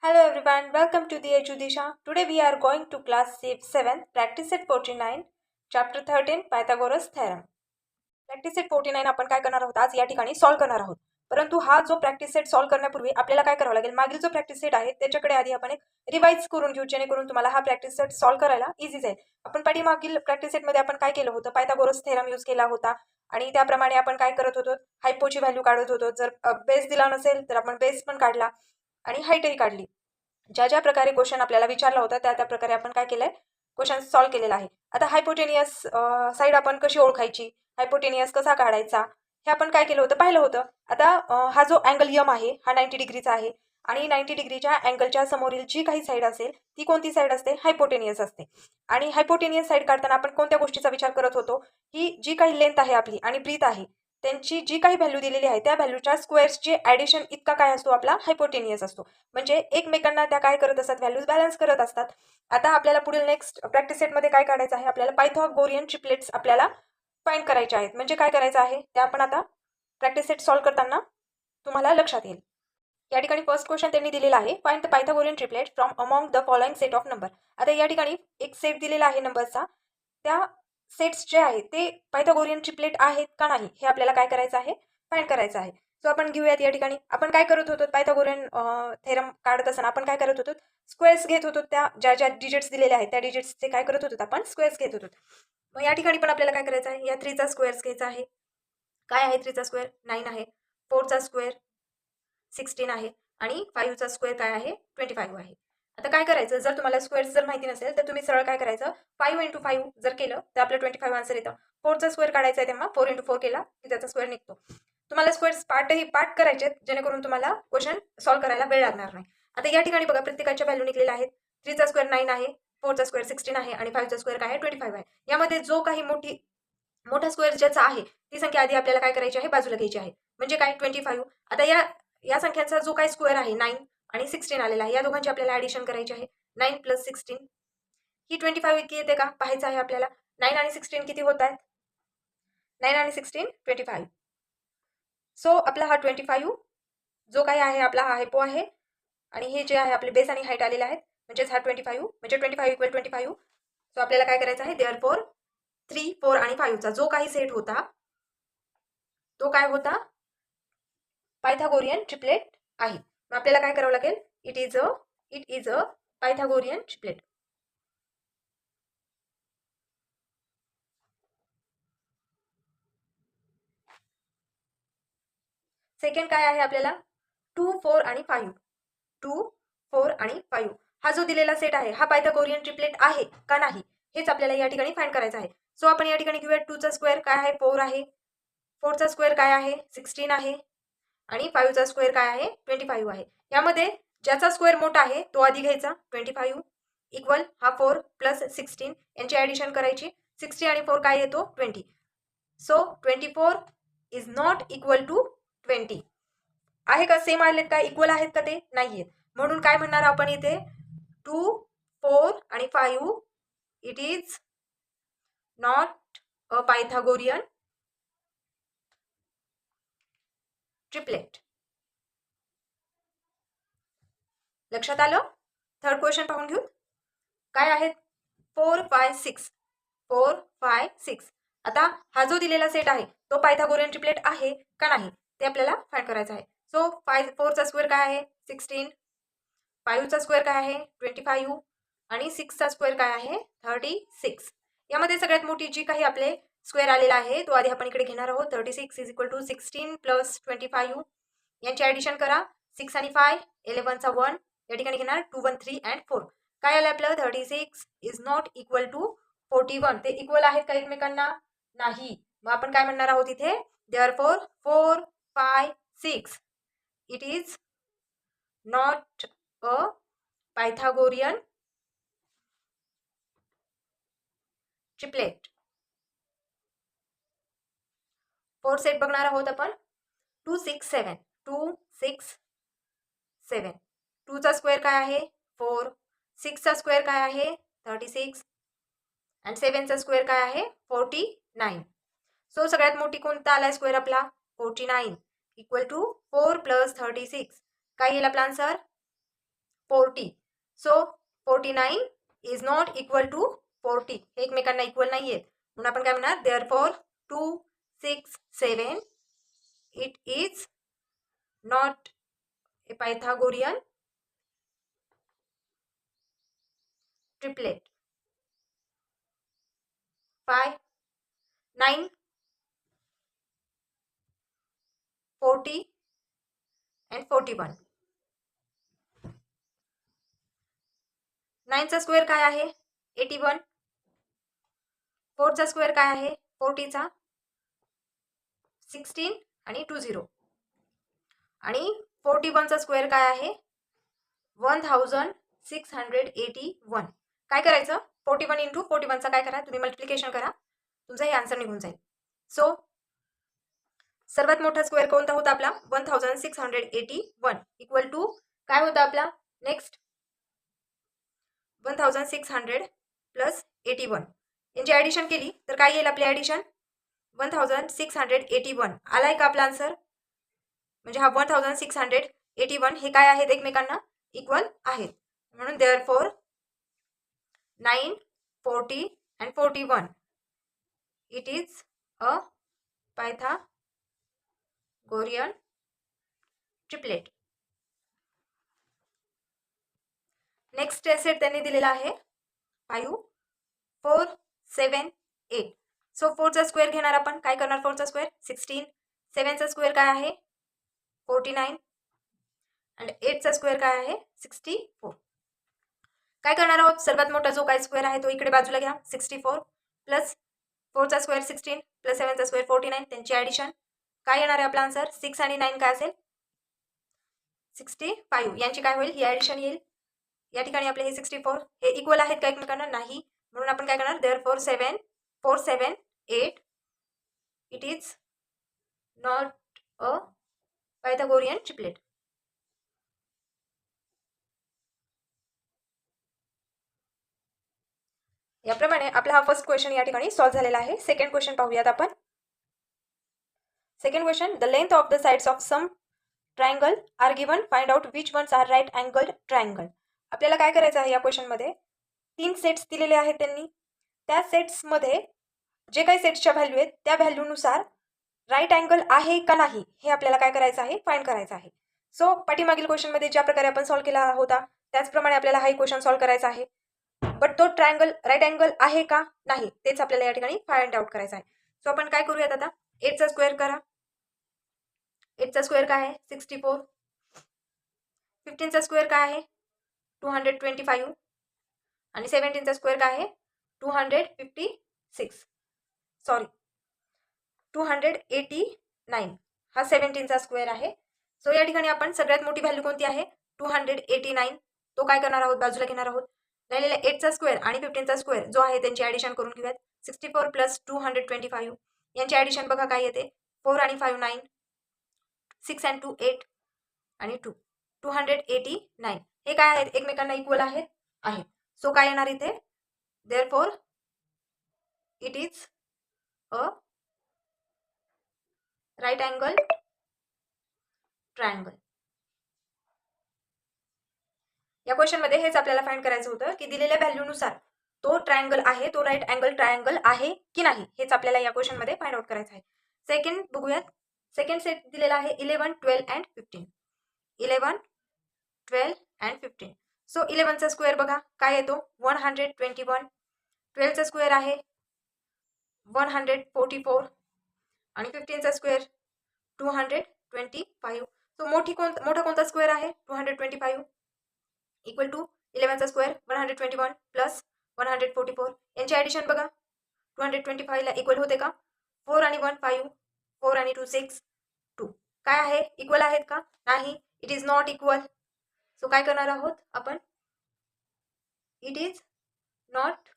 Hello everyone, welcome to the Ejudisha. Today we are going to class 7, practice set 49, chapter 13, Pythagoras theorem. Practice set 49 आपण काय करणार आहोत आज या ठिकाणी सॉल्व्ह करणार आहोत. परंतु हा जो प्रॅक्टिस सेट सॉल्व्ह करण्यापूर्वी आपल्याला काय करावं लागेल, मागील जो प्रॅक्टिस सेट आहे त्याच्याकडे आधी आपण एक रिवाइज करून घेऊ, जेणेकरून तुम्हाला हा प्रॅक्टिस सेट सॉल्व्ह करायला इझी जाईल. आपण पाठीमागील प्रॅक्टिस सेटमध्ये आपण काय केलं होतं, पायथागोरस थेरम यूज केला होता आणि त्याप्रमाणे आपण काय करत होतो, हायपोची व्हॅल्यू काढत होतो. जर बेस दिला नसेल तर आपण बेस पण काढला आणि हाईटही काढली. ज्या ज्या प्रकारे क्वेश्चन आपल्याला विचारला होता त्या त्या प्रकारे आपण काय केलंय, क्वेश्चन सॉल्व्ह केलेला आहे. आता हायपोटेनियस साईड आपण कशी ओळखायची, हायपोटेनियस कसा काढायचा हे आपण काय केलं होतं, पाहिलं होतं. आता हा जो अँगल यम आहे हा 90 डिग्रीचा आहे आणि 90 डिग्रीच्या अँगलच्या समोरील जी काही साईड असेल ती कोणती साईड असते, हायपोटेनियस असते. आणि हायपोटेनियस साईड काढताना आपण कोणत्या गोष्टीचा विचार करत होतो, की जी काही लेंथ आहे आपली आणि ब्रीथ आहे त्यांची जी काही व्हॅल्यू दिलेली आहे त्या व्हॅल्यूच्या स्क्वेअर्सचे ॲडिशन इतका काय असतो, आपला हायपोटेनियस असतो. म्हणजे एकमेकांना त्या काय करत असतात, व्हॅल्यूज बॅलन्स करत असतात. आता आपल्याला पुढील नेक्स्ट प्रॅक्टिस सेटमध्ये काय काढायचं आहे, आपल्याला पायथागोरियन ट्रिपलेट्स आपल्याला फाइंड करायचे आहेत. म्हणजे काय करायचं आहे ते आपण आता प्रॅक्टिस सेट सॉल्व्ह करताना तुम्हाला लक्षात येईल. या ठिकाणी फर्स्ट क्वेश्चन त्यांनी दिलेला आहे, find the Pythagorean triplet from among the following set of number. आता या ठिकाणी एक सेट दिलेला आहे नंबरचा, त्या सेट्स जे आहेत ते पायथागोरियन ट्रिपलेट आहेत का नाही हे आपल्याला काय करायचं आहे, फाइंड करायचं आहे. सो आपण घेऊयात. या ठिकाणी आपण काय करत होतो, पायथागोरियन थेरम काढत असताना आपण काय करत होतो, स्क्वेअर्स घेत होतो. त्या ज्या ज्या डिजिट्स दिलेल्या आहेत त्या डिजिट्सचे काय करत होतो, आपण स्क्वेअर्स घेत होतो. मग या ठिकाणी पण आपल्याला काय करायचं आहे, या 3चा स्क्वेअर्स घ्यायचा आहे. काय आहे 3चा स्क्वेअर, 9 आहे. 4चा स्क्वेअर 16 आहे आणि 5चा स्क्वेअर काय आहे, 25 आहे. आता काय करायचं, जर तुम्हाला स्क्वेअर्स जर माहिती नसेल तर तुम्ही सरळ काय करायचं, 5 × 5 जर केलं तर आपलं 25 आन्सर येतं. 4चा स्क्वेअर काढायचा आहे तेव्हा 4 × 4 केला की त्याचा स्क्वेअर निघतो. तुम्हाला स्क्वेअर्स पाठ करायचे आहेत, जेणेकरून तुम्हाला क्वेश्चन सॉल्व्ह करायला वेळ लागणार नाही. आता या ठिकाणी बघा प्रत्येकाच्या व्हॅल्यू निघलेल्या आहेत. 3चा स्क्वेअर 9 आहे, 4चा स्क्वेअर 16 आहे आणि 5चा स्क्वेअर काय आहे, 25 आहे. यामध्ये जो काही मोठा स्क्वेअर ज्याचा आहे ती संख्या आधी आपल्याला काय करायची आहे, बाजूला घ्यायची आहे. म्हणजे काय, 25. आता या संख्यांचा जो काही स्क्वेअर आहे 9 आणि 16 आलेला आहे, या दोघांची आपल्याला ॲडिशन करायची आहे. 9 + 16 ही 25 इतकी येते का, पाहायचं आहे आपल्याला. 9 आणि 16 किती होत आहेत, 9 आणि 16 25. सो आपला हा 25 जो काही आहे आपला हा हायपो आहे आणि हे जे आहे आपले बेस आणि हाईट आलेले आहेत, म्हणजेच हा 25 म्हणजे 25 = 25. सो आपल्याला काय करायचं आहे, देअरफॉर 3, 4 आणि 5चा जो काही सेट होता तो काय होता, पायथागोरियन ट्रिपलेट आहे. मग आपल्याला काय करावं लागेल, it is a Pythagorean triplet. Second काय आहे आपल्याला, 2, 4 आणि 5. 2, 4 आणि 5 हा जो दिलेला सेट आहे हा पायथागोरियन ट्रिपलेट आहे का नाही हेच आपल्याला या ठिकाणी फाइंड करायचं आहे. सो आपण या ठिकाणी घेऊया 2चा स्क्वेअर काय आहे, 4 आहे. 4चा स्क्वेअर काय आहे, 16 आहे आणि 5चा स्क्वेअर काय आहे, 25 आहे. यामध्ये ज्याचा स्क्वेअर मोठा आहे तो आधी घ्यायचा. 25 इक्वल हा 4 + 16 यांची ॲडिशन करायची. 60 आणि 4 काय येतो, 20. So 24 is not equal to 20. आहे का, सेम आलेत का, इक्वल आहेत का, ते नाहीयेत. म्हणून काय म्हणणार आपण इथे, 2, 4 आणि 5 it is not a Pythagorean triplet. लक्षात आलं. थर्ड क्वेश्चन पाहून घेऊ. काय आहेत, 4, 5, 6. 4, 5, 6. आता हा जो दिलेला सेट आहे तो पायथागोरियन ट्रिपलेट आहे का नाही ते आपल्याला फाइंड करायचं आहे. सो 4चा स्क्वेअर काय आहे, 16. 5चा स्क्वेअर काय आहे, 25 आणि 6चा स्क्वेअर काय आहे, 36. यामध्ये सगळ्यात मोठी जी काही आपले स्क्वेअर आलेला आहे तो आधी आपण इकडे घेणार आहोत. 36 इज इक्वल टू 16 + 25 यांची ॲडिशन करा. 6 आणि 5 11चा 1 या ठिकाणी घेणार. 2, 1, 3 and 4 काय आलं आपलं, 36 इज नॉट इक्वल टू 41. ते इक्वल आहेत का एकमेकांना, नाही. मग आपण काय म्हणणार आहोत इथे, therefore 4, 5, 6 it is not a Pythagorean triplet. 4 set बघणार आहोत आपण. 2, 6, 7. 2, 6, 7. 2चा स्क्वेअर काय आहे, 4. 6चा स्क्वेअर काय आहे, 36 आणि 7चा स्क्वेअर काय आहे, 49. सो सगळ्यात मोठी कोणता आलाय स्क्वेअर आपला, 49 इक्वल टू 4 + 36 काय येईल आपला answer, 40. So 49 is not equal to 40. हे एकमेकांना इक्वल नाही आहेत म्हणून आपण काय म्हणणार, therefore 2, 6, 7 it is not a Pythagorean triplet. 5, 9, 40 and 41. 9 चा स्क्वेअर काय आहे 81. 4 चा स्क्वेअर काय आहे 40 चा 16 आणि 20. आणि 41 चा स्क्वेअर काय आहे 1681. काय करायचं 41 इंटू 41 चा काय करा तुम्ही मल्टिप्लिकेशन करा, तुमचा हे आन्सर निघून जाईल. सो सर्वात मोठा स्क्वेअर कोणता होता आपला 1681 इक्वल टू काय होता आपला नेक्स्ट 1600 प्लस 81. यांची ॲडिशन केली तर काय येईल आपली ॲडिशन 1681. आलाय का आपला आन्सर. म्हणजे हा 1681 हे काय आहेत एकमेकांना इक्वल आहेत म्हणून therefore 9, 40 and 41 it is a Pythagorean triplet. Next set त्यांनी दिलेला आहे 5, 4, 7, 8. सो 4 चा स्क्वेअर घेणार आपण. काय करणार 4 चा स्क्वेअर 16. 7 चा स्क्वेअर काय आहे 49 आणि 8 चा स्क्वेअर काय आहे 64. काय करणार आहोत सर्वात मोठा जो काय स्क्वेअर आहे तो इकडे बाजूला घ्या 64 प्लस 4 चा स्क्वेअर 16 प्लस 7 चा स्क्वेअर 49. त्यांची ॲडिशन काय येणार आहे आपला आन्सर 6 आणि 9 काय असेल 65. यांची काय होईल ही ॲडिशन येईल. या ठिकाणी आपले हे 64 हे इक्वल आहेत का एकमेकांना नाही म्हणून आपण काय करणार therefore 7, 4, 7, 8 it is not a Pythagorean triplet. याप्रमाणे आपला हा फर्स्ट क्वेश्चन या ठिकाणी सॉल्व्ह झालेला आहे. सेकंड क्वेश्चन पाहूयात आपण. Second question the length of the sides of some triangle are given, find out which ones are right angled triangle. आपल्याला काय करायचं आहे या क्वेश्चनमध्ये 3 सेट्स दिलेले आहेत त्यांनी. त्या सेट्समध्ये जे काही सेट्सच्या व्हॅल्यू आहेत त्या व्हॅल्यूनुसार राईट अँगल आहे का नाही हे आपल्याला काय करायचं आहे फाइंड करायचं आहे. सो पाठीमागील क्वेश्चनमध्ये ज्या प्रकारे आपण सॉल्व्ह केला होता त्याचप्रमाणे आपल्याला हा क्वेश्चन सॉल्व्ह करायचा आहे. बट तो ट्रायंगल राईट अँगल आहे का नाही तेच आपल्याला या ठिकाणी फाइंड आउट करायचं आहे. सो आपण काय करूयात आता 8 चा स्क्वेअर करा. 8 चा स्क्वेअर काय आहे 64. 15 चा स्क्वेअर काय आहे 225 आणि 17 चा स्क्वेअर काय आहे 256 सॉरी 289. हा 17 चा स्क्वेअर आहे. सो या ठिकाणी आपण सगळ्यात मोठी व्हॅल्यू कोणती आहे 289. तो काय करणार आहोत बाजूला घेणार आहोत. राहिलेला 8 चा स्क्वेअर आणि 15 चा स्क्वेअर जो आहे त्यांची ॲडिशन करून घेऊयात. 64 प्लस 225 यांची ॲडिशन बघा काय येते 4 आणि 5 9, 6 and 2 8 आणि 2 289. हे काय आहेत एकमेकांना इक्वल आहेत. सो काय येणार इथे therefore it is a right angle triangle. या क्वेश्चनमध्ये हेच आपल्याला फाइंड करायचं होतं की दिलेल्या व्हॅल्यूनुसार तो ट्रायंगल आहे तो राईट अँगल ट्रायंगल आहे की नाही हेच आपल्याला या क्वेश्चनमध्ये फाइंड आउट करायचं आहे. सेकंड बघूयात. सेकंड सेट दिलेला आहे 11, 12 and 15. 11, 12 and 15. सो 11 चा स्क्वेअर बघा काय येतो 121. 12 चा स्क्वेअर आहे 144 आणि 15 चा स्क्वेअर 225. सो मोठा कोणता स्क्वेअर आहे 225 इक्वल टू 11 चा स्क्वेअर 121 प्लस 144. यांची ॲडिशन बघा 225 ला इक्वल होते का 4 आणि 1 5, 4 आणि 2 6, 2 काय आहे इक्वल आहेत का नाही it is not equal. So काय करणार आहोत आपण it is not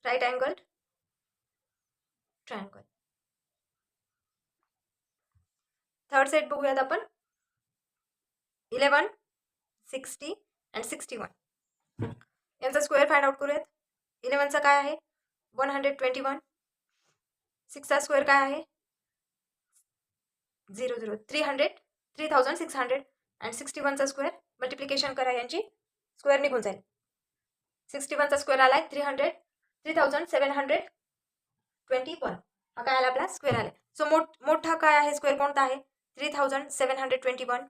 right angle triangle. Third set बघूयात आपण 11, 60 and 61. यांचा स्क्वेअर फाइंड आउट करूयात. 11 चा काय आहे 121. 6 चा स्क्वेअर काय आहे 0 300 3600 अँड 61चा स्क्वेअर मल्टिप्लिकेशन करा, यांची स्क्वेअर निघून जाईल. 61चा स्क्वेअर आलाय 3721. हा काय आला आपला स्क्वेअर आलाय. सो मोठा काय आहे स्क्वेअर कोणता आहे 3721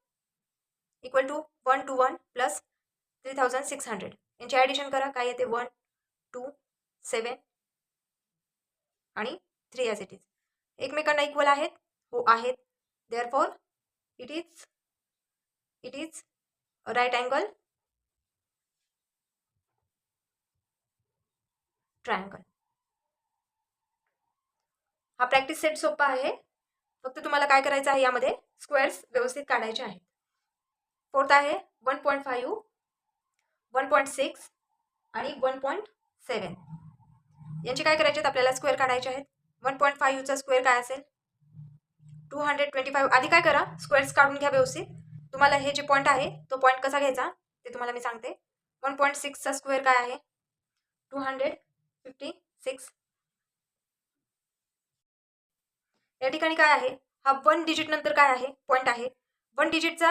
इक्वल टू 1 to 1 प्लस 3600. यांची ॲडिशन करा, काय येते 1 2 7 आणि 3 ॲज इट इज. एकमेकांना इक्वल आहेत, हो आहेत. Therefore it is right angle triangle. हा प्रॅक्टिस सेट सोपा आहे, फक्त तुम्हाला काय करायचं आहे, यामध्ये स्क्वेअर्स व्यवस्थित काढायचे आहेत. फोर्थ आहे 1.5 1.6 आणि 1.7. यांचे काय करायचे आहेत, आपल्याला स्क्वेअर काढायचे आहेत. 1.5चा स्क्वेअर काय असेल 225. आधी काय करा, स्क्वेअर्स काढून घ्या व्यवस्थित. तुम्हाला हे जे पॉईंट आहे तो पॉईंट कसा घ्यायचा ते तुम्हाला मी सांगते. 1.6चा स्क्वेअर काय आहे 256. या ठिकाणी काय आहे, हा 1 डिजिट नंतर काय आहे पॉईंट आहे. 1 डिजिट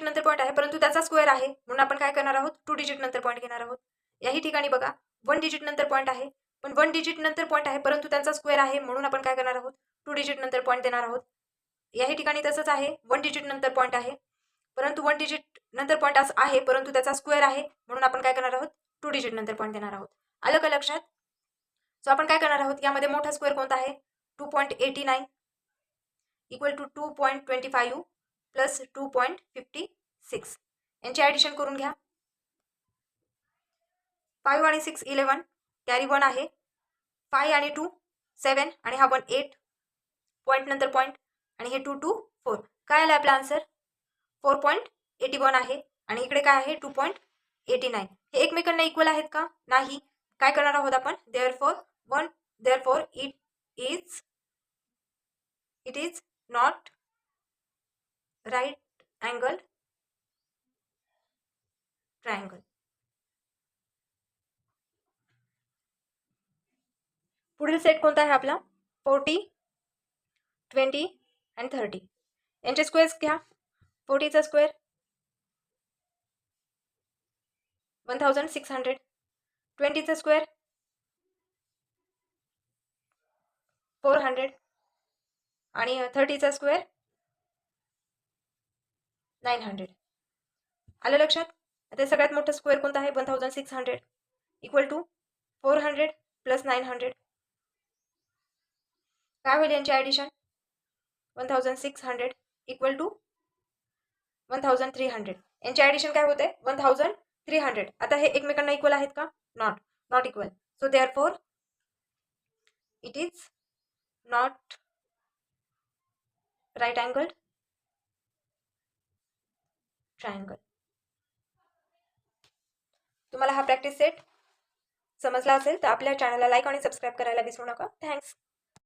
नंतर पॉईंट आहे, परंतु त्याचा स्क्वेअर आहे म्हणून आपण काय करणार आहोत 2 डिजिट नंतर पॉईंट घेणार आहोत. याही ठिकाणी बघा 1 डिजिट नंतर पॉईंट आहे, पण 1 डिजिट नंतर पॉईंट आहे परंतु त्यांचा स्क्वेअर आहे म्हणून आपण काय करणार आहोत 2 डिजिट नंतर पॉईंट देणार आहोत. याही ठिकाणी तसंच आहे, 1 डिजिट नंतर पॉईंट आहे परंतु 1 डिजिट नंतर पॉईंट आहे परंतु त्याचा स्क्वेअर आहे म्हणून आपण काय करणार आहोत 2 डिजिट नंतर पॉईंट देणार आहोत. आलं का लक्षात. सो आपण काय करणार आहोत, यामध्ये मोठा स्क्वेअर कोणता आहे 2.89 इक्वल टू 2.25 प्लस 2.56. यांची ॲडिशन करून घ्या. 5 आणि 6 11 कॅरी 1 आहे. 5 आणि 2 7 आणि हा 1 8 पॉईंट नंतर पॉईंट आणि हे 2 2 4. काय आलं आपला आन्सर 4.81 आहे आणि इकडे काय आहे 2.89. हे एकमेकांना इक्वल आहेत का नाही. काय करणार आहोत आपण therefore it is not right angle triangle. पुढील सेट कोणता आहे आपला 40 20 आणि 30. यांचे स्क्वेअर्स घ्या. 40चा स्क्वेअर 1600. 20चा स्क्वेअर 400 आणि 30चा स्क्वेअर 900. आलं लक्षात. आता सगळ्यात मोठं स्क्वेअर कोणता आहे 1600 इक्वल टू 400 प्लस 900. काय होईल यांची ॲडिशन 1600 इक्वल टू 1300. यांची ॲडिशन काय होते 1300. आता हे एकमेकांना इक्वल आहेत का not equal. So therefore it is not right angle triangle. तुम्हाला हा प्रॅक्टिस सेट समजला असेल तर आपल्या चॅनलला लाईक आणि सबस्क्राईब करायला विसरू नका. थँक्स.